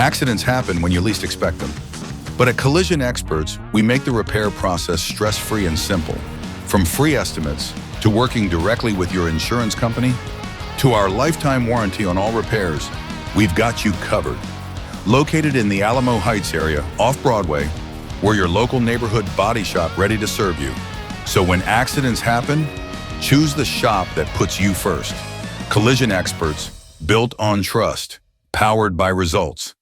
Accidents happen when you least expect them. But at Collision Experts, we make the repair process stress-free and simple. From free estimates, to working directly with your insurance company, to our lifetime warranty on all repairs, we've got you covered. Located in the Alamo Heights area, off Broadway, we're your local neighborhood body shop ready to serve you. So when accidents happen, choose the shop that puts you first. Collision Experts, built on trust, powered by results.